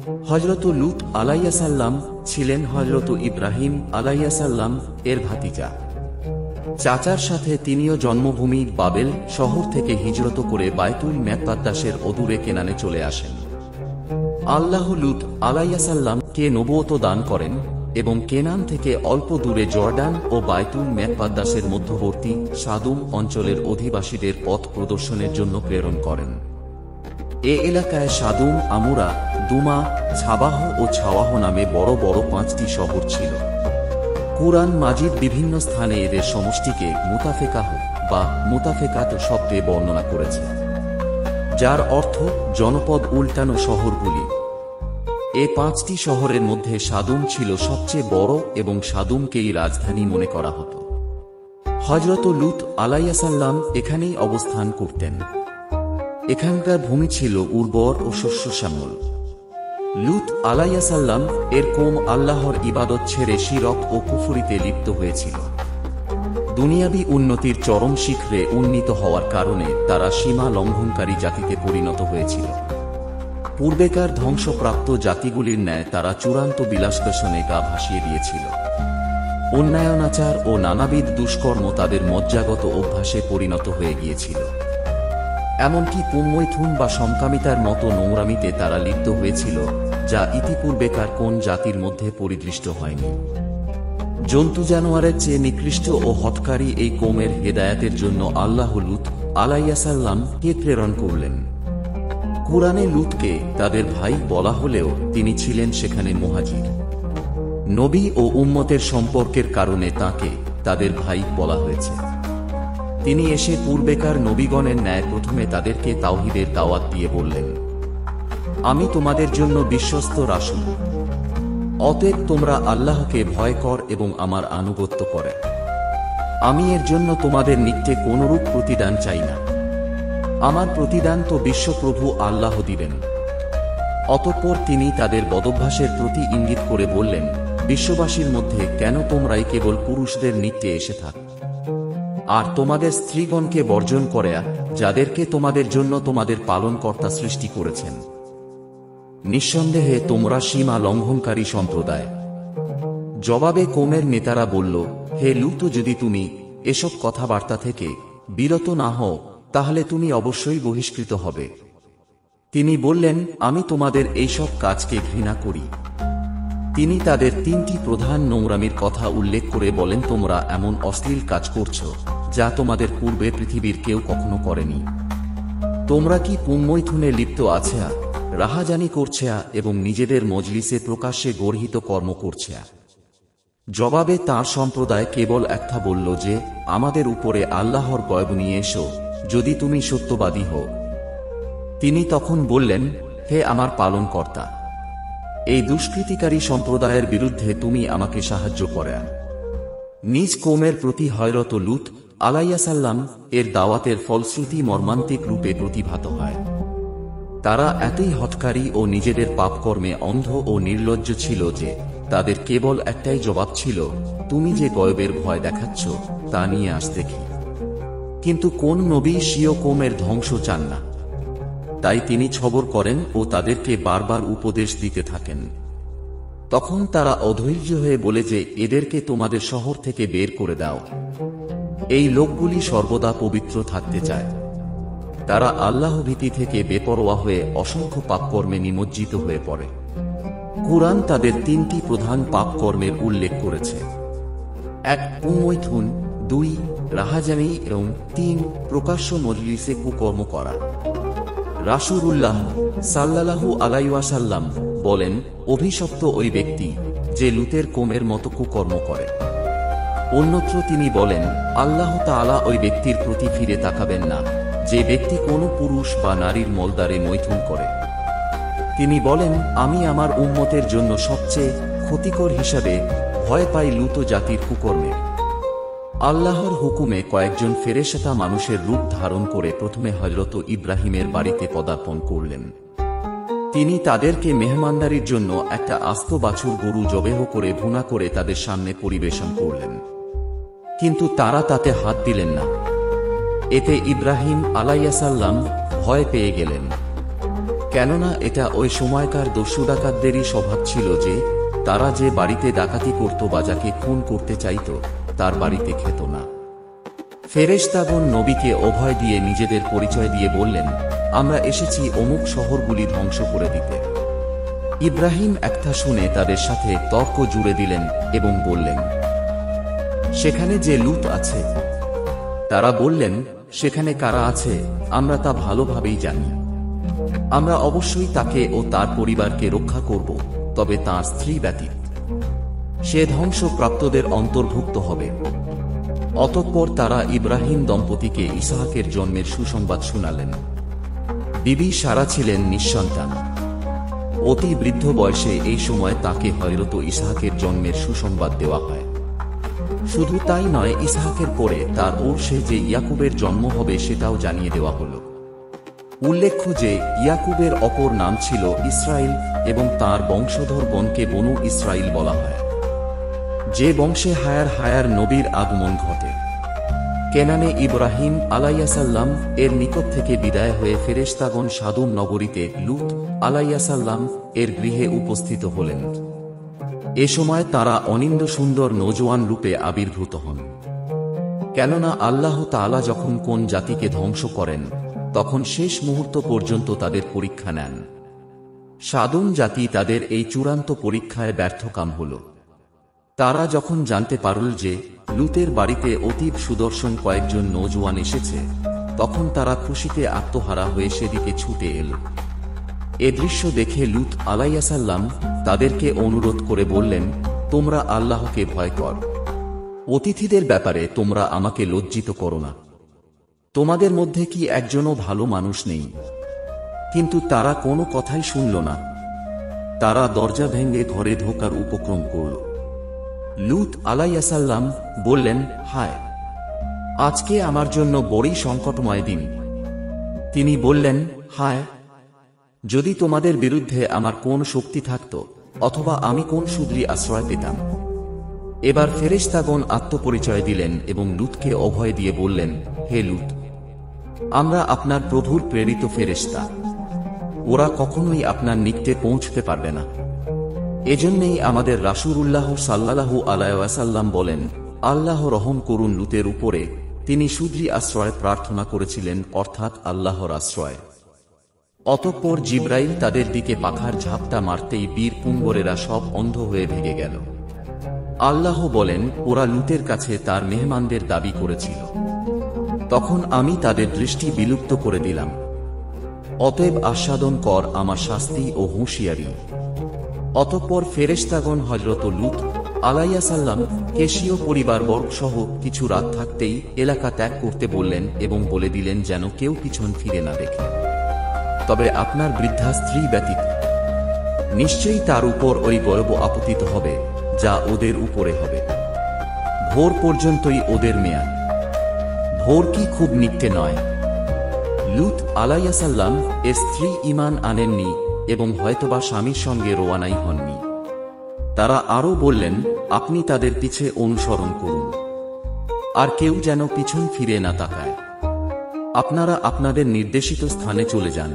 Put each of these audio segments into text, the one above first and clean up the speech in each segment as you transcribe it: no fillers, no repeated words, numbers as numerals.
হযরত লূত আলাইহিসসালাম ছিলেন হযরত ইব্রাহিম আলাইহিসসালাম এর ভাতিজা। চাচার সাথে তিনিও জন্মভূমি বাবেল শহর থেকে হিজরত করে বায়তুল মুকাদ্দাসের অদূরে কেনানে চলে আসেন। আল্লাহ লূত আলাইহিসসালামকে নবুয়ত দান করেন এবং কেনান থেকে অল্প দূরে জর্ডান ও বায়তুল মুকাদ্দাসের মধ্যবর্তী সাদুম অঞ্চলের অধিবাসীদের পথ প্রদর্শনের জন্য প্রেরণ করেন। এ এলাকায় সাদুম, আমুরা, দুমা, ছাবাহ ও ছাওয়াহ নামে বড় বড় 5টি শহর ছিল। কুরআন মাজিদ বিভিন্ন স্থানে এদের সমষ্টিকে মুতাফেকাহ বা মুতাফেকাত শব্দে বর্ণনা করেছে, যার অর্থ জনপদ উল্টানো শহরগুলি। এ 5টি শহরের মধ্যে সাদুম ছিল সবচেয়ে বড় এবং সাদুমকেই রাজধানী মনে করা হতো। হযরত লূত আলাইহিসসালাম এখানেই অবস্থান করতেন। এখানকার ভূমি ছিল উর্বর ও শস্যশ্যামল। লূত আলাইহিসসালাম এর কওম আল্লাহর ইবাদত ছেড়ে শিরক ও কুফরিতে লিপ্ত হয়েছিল। দুনিয়াবী উন্নতির চরম শিখরে উন্নীত হওয়ার কারণে তারা সীমা লঙ্ঘনকারী জাতিতে পরিণত হয়েছিল। পূর্বেকার ধ্বংসপ্রাপ্ত জাতিগুলির ন্যায় তারা চূড়ান্ত বিলাসব্যসনে গা ভাসিয়ে দিয়েছিল। অন্যায়নাচার ও নানাবিধ দুষ্কর্ম তাদের মজ্জাগত অভ্যাসে পরিণত হয়ে গিয়েছিল। এমনকি পুণ্যমৈথুন বা সমকামিতার মতো নোংরামিতে তারা লিপ্ত হয়েছিল, যা ইতিপূর্বেকার কোন জাতির মধ্যে পরিদৃষ্ট হয়নি। জন্তু জানোয়ারের চেয়ে নিকৃষ্ট ও হঠকারী এই কওমের হেদায়েতের জন্য আল্লাহ লূত আলাইহিসসালামকে প্রেরণ করলেন। কুরআনে লূতকে তাদের ভাই বলা হলেও তিনি ছিলেন সেখানে মুহাজির। নবী ও উম্মতের সম্পর্কের কারণে তাকে তাদের ভাই বলা হয়েছে। তিনি এসে পূর্বেকার নবীগণের ন্যায় প্রথমে তাদেরকে তাওহীদের দাওয়াত দিয়ে বললেন, আমি তোমাদের জন্য বিশ্বস্ত রাসূল। অতএব তোমরা আল্লাহকে ভয় কর এবং আমার আনুগত্য করে। আমি এর জন্য তোমাদের নিকটে কোনরূপ প্রতিদান চাই না। আমার প্রতিদান তো বিশ্বপ্রভু আল্লাহ দিবেন। অতঃপর তিনি তাদের বদভ্যাসের প্রতি ইঙ্গিত করে বললেন, বিশ্ববাসীর মধ্যে কেন তোমরাই কেবল পুরুষদের নিকটে এসে থাক, আর তোমাদের স্ত্রীগণকে বর্জন করে, যাদেরকে তোমাদের জন্য তোমাদের পালনকর্তা সৃষ্টি করেছেন। নিঃসন্দেহে তোমরা সীমা লঙ্ঘনকারী সম্প্রদায়। জবাবে কওমের নেতারা বলল, হে লূত, যদি তুমি এসব কথাবার্তা থেকে বিরত না হও তাহলে তুমি অবশ্যই বহিষ্কৃত হবে। তিনি বললেন, আমি তোমাদের এইসব কাজকে ঘৃণা করি। তিনি তাদের 3টি প্রধান নোংরামির কথা উল্লেখ করে বলেন, তোমরা এমন অশ্লীল কাজ করছো যা তোমাদের পূর্বে পৃথিবীর কেউ কখনো করেনি। তোমরা কি পুণ্যমৈথুনে লিপ্ত আছে, রাহাজানি করছে এবং নিজেদের মজলিসে প্রকাশ্যে গর্হিত কর্ম করছে। জবাবে তাঁর সম্প্রদায় কেবল একটা বলল যে, আমাদের উপরে আল্লাহর গয়ব নিয়ে এসো, যদি তুমি সত্যবাদী হও। তিনি তখন বললেন, হে আমার পালনকর্তা, এই দুষ্কৃতিকারী সম্প্রদায়ের বিরুদ্ধে তুমি আমাকে সাহায্য করে। নিজ কওমের প্রতি হযরত লূত আলাইহিসসালাম এর দাওয়াতের ফলশ্রুতি মর্মান্তিক রূপে প্রতিভাত হয়। তারা এতই হঠকারী ও নিজেদের পাপকর্মে অন্ধ ও নির্লজ্জ ছিল যে তাদের কেবল একটাই জবাব ছিল, তুমি যে গয়বের ভয় দেখাচ্ছ তা নিয়ে আস দেখি। কিন্তু কোন নবী স্বীয় কওমের ধ্বংস চান না, তাই তিনি সবর করেন ও তাদেরকে বারবার উপদেশ দিতে থাকেন। তখন তারা অধৈর্য হয়ে বলে যে, এদেরকে তোমাদের শহর থেকে বের করে দাও। এই লোকগুলি সর্বদা পবিত্র থাকতে চায়। তারা আল্লাহ ভীতি থেকে বেপরোয়া হয়ে অসংখ্য পাপকর্মে নিমজ্জিত হয়ে পড়ে। কুরআন তাদের 3টি প্রধান পাপকর্মের উল্লেখ করেছে: 1 পুণ্যমৈথুন, 2 রাহাজানি এবং 3 প্রকাশ্য মজলিসে কুকর্ম করা। রাসূলুল্লাহ সাল্লাল্লাহু আলাইহি ওয়াসাল্লাম বলেন, অভিশপ্ত ওই ব্যক্তি যে লূতের কওমের মতো কুকর্ম করে। অন্যত্র তিনি বলেন, আল্লাহ তাআলা ওই ব্যক্তির প্রতি ফিরে তাকাবেন না যে ব্যক্তি কোনো পুরুষ বা নারীর মলদ্বারে মৈথুন করে। তিনি বলেন, আমি আমার উম্মতের জন্য সবচেয়ে ক্ষতিকর হিসাবে ভয় পাই লূত জাতির কুকর্মে। আল্লাহর হুকুমে কয়েকজন ফেরেশতা মানুষের রূপ ধারণ করে প্রথমে হযরত ইব্রাহিমের বাড়িতে পদার্পণ করলেন। তিনি তাদেরকে মেহমানদারির জন্য একটা আস্ত বাছুর গরু জবেহ করে ভুনা করে তাদের সামনে পরিবেশন করলেন, কিন্তু তারা তাতে হাত দিলেন না। এতে ইব্রাহিম আলাইহিসসালাম ভয় পেয়ে গেলেন। কেননা এটা ওই সময়কার দস্যু ডাকাতদেরই স্বভাব ছিল যে তারা যে বাড়িতে ডাকাতি করত বা যাকে খুন করতে চাইত তার বাড়িতে খেত না। ফেরেশতাগণ নবীকে অভয় দিয়ে নিজেদের পরিচয় দিয়ে বললেন, আমরা এসেছি অমুক শহরগুলি ধ্বংস করে দিতে। ইব্রাহিম একটা শুনে তাদের সাথে তর্ক জুড়ে দিলেন এবং বললেন, সেখানে যে লূত আছে। তারা বললেন, সেখানে কারা আছে আমরা তা ভালোভাবেই জানি। আমরা অবশ্যই তাকে ও তার পরিবারকে রক্ষা করব, তবে তাঁর স্ত্রী ব্যতীত। সে ধ্বংসপ্রাপ্তদের অন্তর্ভুক্ত হবে। অতঃপর তারা ইব্রাহিম দম্পতিকে ইসহাকের জন্মের সুসংবাদ শুনালেন। বিবি সারা ছিলেন নিঃসন্তান। অতি বৃদ্ধ বয়সে এই সময় তাকে হযরত ইসহাকের জন্মের সুসংবাদ দেওয়া হয়। শুধু তাই নয়, ইসহাকের পরে তার ওরসে যে ইয়াকুবের জন্ম হবে সেটাও জানিয়ে দেওয়া হল। উল্লেখ্য যে ইয়াকুবের অপর নাম ছিল ইসরাইল এবং তার বংশধরগণকে বনু ইসরাইল বলা হয়, যে বংশে হায়ার নবীর আগমন ঘটে। কেনানে ইব্রাহিম আলাইহিসসালাম এর নিকট থেকে বিদায় হয়ে ফেরেশতাগণ সাদুম নগরীতে লূত আলাইহিসসালাম এর গৃহে উপস্থিত হলেন। এ সময় তারা অনিন্দ সুন্দর নওজোয়ান রূপে আবির্ভূত হন। কেননা আল্লাহ তাআলা যখন কোন জাতিকে ধ্বংস করেন তখন শেষ মুহূর্ত পর্যন্ত তাদের পরীক্ষা নেন। সাদুম জাতি তাদের এই চূড়ান্ত পরীক্ষায় ব্যর্থকাম হল। তারা যখন জানতে পারল যে লূতের বাড়িতে অতীব সুদর্শন কয়েকজন নওজোয়ান এসেছে, তখন তারা খুশিতে আত্মহারা হয়ে সেদিকে ছুটে এল। এ দৃশ্য দেখে লূত আলাইহিসসালাম তাদেরকে অনুরোধ করে বললেন, তোমরা আল্লাহকে ভয় কর। অতিথিদের ব্যাপারে তোমরা আমাকে লজ্জিত করো না। তোমাদের মধ্যে কি একজনও ভালো মানুষ নেই? কিন্তু তারা কোনো কথাই শুনল না। তারা দরজা ভেঙে ঘরে ঢোকার উপক্রম করল। লূত আলাইহিসসালাম বললেন, হায়, আজকে আমার জন্য বড়ই সংকটময় দিন। তিনি বললেন, হায়, যদি তোমাদের বিরুদ্ধে আমার কোন শক্তি থাকত অথবা আমি কোন সুদৃঢ় আশ্রয় পেতাম। এবার ফেরেশতাগণ আত্মপরিচয় দিলেন এবং লূতকে অভয় দিয়ে বললেন, হে লূত, আমরা আপনার প্রভুর প্রেরিত ফেরেশতা। ওরা কখনোই আপনার নিকটে পৌঁছতে পারবে না। এজন্যই আমাদের রাসূলুল্লাহ সাল্লাল্লাহু আলাইহি ওয়াসাল্লাম বলেন, আল্লাহ রহম করুন লূতের উপরে, তিনি সুদৃঢ় আশ্রয় প্রার্থনা করেছিলেন, অর্থাৎ আল্লাহর আশ্রয়। অতঃপর জিবরাইল তাদের দিকে পাখার ঝাপটা মারতেই বীর পুঙ্গরেরা সব অন্ধ হয়ে ভেঙে গেল। আল্লাহ বলেন, ওরা লূতের কাছে তার মেহমানদের দাবি করেছিল। তখন আমি তাদের দৃষ্টি বিলুপ্ত করে দিলাম। অতএব আস্বাদন কর আমার শাস্তি ও হুঁশিয়ারি। অতঃপর ফেরেশতাগণ হযরত লূত আলাইহিসসালাম কেশীয় পরিবারবর্গ সহ কিছু রাত থাকতেই এলাকা ত্যাগ করতে বললেন এবং বলে দিলেন যেন কেউ পিছন ফিরে না দেখে, তবে আপনার বৃদ্ধা স্ত্রী ব্যতীত। নিশ্চয়ই তার উপর ওই গয়ব আপতিত হবে যা ওদের উপরে হবে। ভোর পর্যন্তই ওদের মেয়াদ। ভোর কি খুব নিকটে নয়? লূত আলাইহিসসালাম এর স্ত্রী ঈমান আনেননি এবং হয়তোবা স্বামীর সঙ্গে রওয়ানাই হননি। তারা আরও বললেন, আপনি তাদের পিছে অনুসরণ করুন, আর কেউ যেন পিছন ফিরে না তাকায়। আপনারা আপনাদের নির্দেশিত স্থানে চলে যান।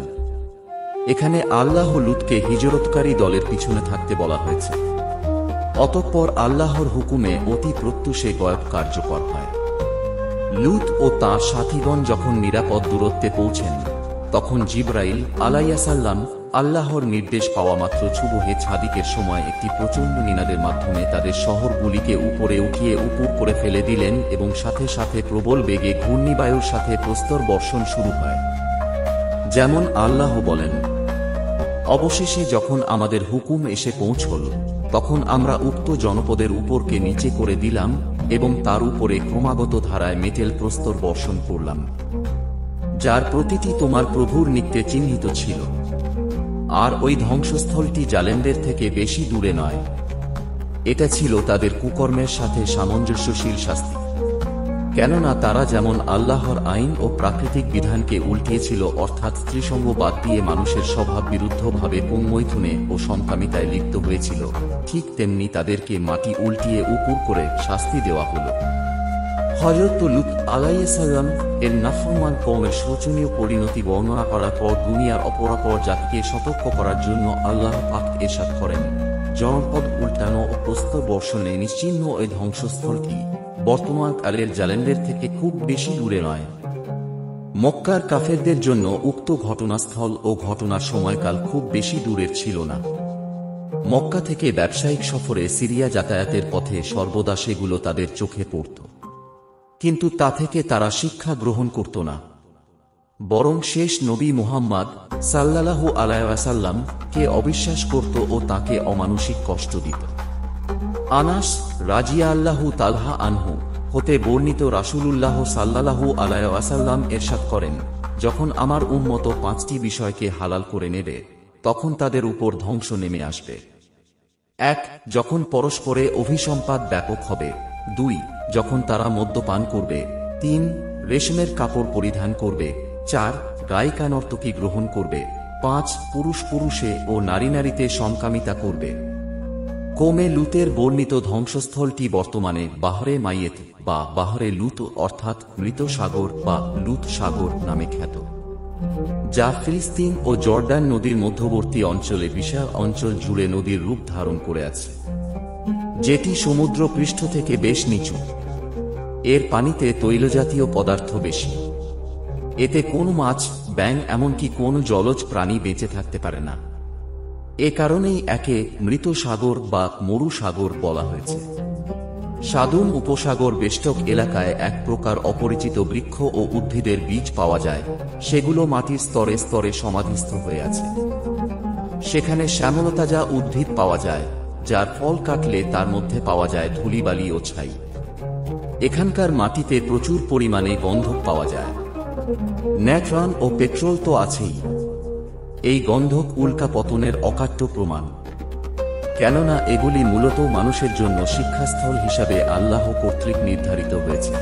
এখানে আল্লাহ লূতকে হিজরতকারী দলের পিছনে থাকতে বলা হয়েছে। অতঃপর আল্লাহর হুকুমে অতি প্রত্যুষে গয়ব কার্যকর হয়। লূত ও তাঁর সাথীগণ যখন নিরাপদ দূরত্বে পৌঁছেন, তখন জিবরাইল আলাইহিসসালাম আল্লাহর নির্দেশ পাওয়া মাত্র সুবহে ছাদিকের সময় একটি প্রচণ্ড নিনাদের মাধ্যমে তাদের শহরগুলিকে উপরে উঠিয়ে উপর করে ফেলে দিলেন এবং সাথে সাথে প্রবল বেগে ঘূর্ণিবায়ুর সাথে প্রস্তর বর্ষণ শুরু হয়। যেমন আল্লাহ বলেন, অবশেষে যখন আমাদের হুকুম এসে পৌঁছল, তখন আমরা উক্ত জনপদের উপরকে নিচে করে দিলাম এবং তার উপরে ক্রমাগত ধারায় মেটেল প্রস্তর বর্ষণ করলাম, যার প্রতিটি তোমার প্রভুর নিকটে চিহ্নিত ছিল। আর ওই ধ্বংসস্থলটি জালেমদের থেকে বেশি দূরে নয়। এটা ছিল তাদের কুকর্মের সাথে সামঞ্জস্যশীল শাস্তি। কেননা তারা যেমন আল্লাহর আইন ও প্রাকৃতিক বিধানকে উল্টিয়েছিল, অর্থাৎ স্ত্রীসঙ্গ বাদ দিয়ে মানুষের স্বভাব বিরুদ্ধভাবে পুংমৈথুনে ও সমকামিতায় লিপ্ত হয়েছিল, ঠিক তেমনি তাদেরকে মাটি উল্টিয়ে উপর করে শাস্তি দেওয়া হল। হযরত লূত আলাইহিস সালাম এর নাফরমান কওমের শোচনীয় পরিণতি বর্ণনা করার পর দুনিয়ার অপরাপর জাতিকে সতর্ক করার জন্য আল্লাহ পাক ইরশাদ করেন, জনপদ উল্টানো ও প্রস্তর বর্ষণে নিশ্চিহ্ন এই ধ্বংসস্থলটি বর্তমান কালের জালেমদের থেকে খুব বেশি দূরে নয়। মক্কার কাফেরদের জন্য উক্ত ঘটনাস্থল ও ঘটনার সময়কাল খুব বেশি দূরের ছিল না। মক্কা থেকে ব্যবসায়িক সফরে সিরিয়া যাতায়াতের পথে সর্বদা সেগুলো তাদের চোখে পড়ত, কিন্তু তা থেকে তারা শিক্ষা গ্রহণ করত না, বরং শেষ নবী মুহাম্মদ সাল্লাল্লাহু আলাইহি ওয়াসাল্লাম কে অবিশ্বাস করত ও তাকে অমানুষিক কষ্ট দিত। আনাস রাদিয়াল্লাহু তাআলা আনহু হতে বর্ণিত, রাসূলুল্লাহ সাল্লাল্লাহু আলাইহি ওয়াসাল্লাম ইরশাদ করেন, যখন আমার উম্মত 5টি বিষয়কে হালাল করে নেবে তখন তাদের উপর ধ্বংস নেমে আসবে। 1. যখন পরস্পরে অভিসম্পাত ব্যাপক হবে। 2. যখন তারা মদ্যপান করবে। 3. রেশমের কাপড় পরিধান করবে। 4. গায়িকা নর্তকী গ্রহণ করবে। 5. পুরুষ পুরুষে ও নারী নারীতে সমকামিতা করবে। কওমে লূতের বর্ণিত ধ্বংসস্থলটি বর্তমানে বাহরে মাইয়েত বা বাহরে লূত অর্থাৎ মৃত সাগর বা লূত সাগর নামে খ্যাত, যা ফিলিস্তিন ও জর্ডান নদীর মধ্যবর্তী অঞ্চলে বিশাল অঞ্চল জুড়ে নদীর রূপ ধারণ করে আছে, যেটি সমুদ্র পৃষ্ঠ থেকে বেশ নিচু। এর পানিতে তৈলজাতীয় পদার্থ বেশি। এতে কোনো মাছ, ব্যাঙ এমনকি কোনো জলজ প্রাণী বেঁচে থাকতে পারে না। এ কারণেই একে মৃত সাগর বা মরু সাগর বলা হয়েছে। সাদুম উপসাগর বেষ্টক এলাকায় এক প্রকার অপরিচিত বৃক্ষ ও উদ্ভিদের বীজ পাওয়া যায়, সেগুলো মাটির স্তরে স্তরে সমাধিস্থ হয়ে আছে। সেখানে শ্যামলতাজা উদ্ভিদ পাওয়া যায়, যার ফল কাটলে তার মধ্যে পাওয়া যায় ধূলিবালি ও ছাই। এখানকার মাটিতে প্রচুর পরিমাণে গন্ধক পাওয়া যায়। ন্যাট্রন ও পেট্রোল তো আছেই। এই গন্ধক উল্কা পতনের অকাট্য প্রমাণ, কেননা এগুলি মূলত মানুষের জন্য শিক্ষাস্থল হিসাবে আল্লাহ কর্তৃক নির্ধারিত হয়েছে।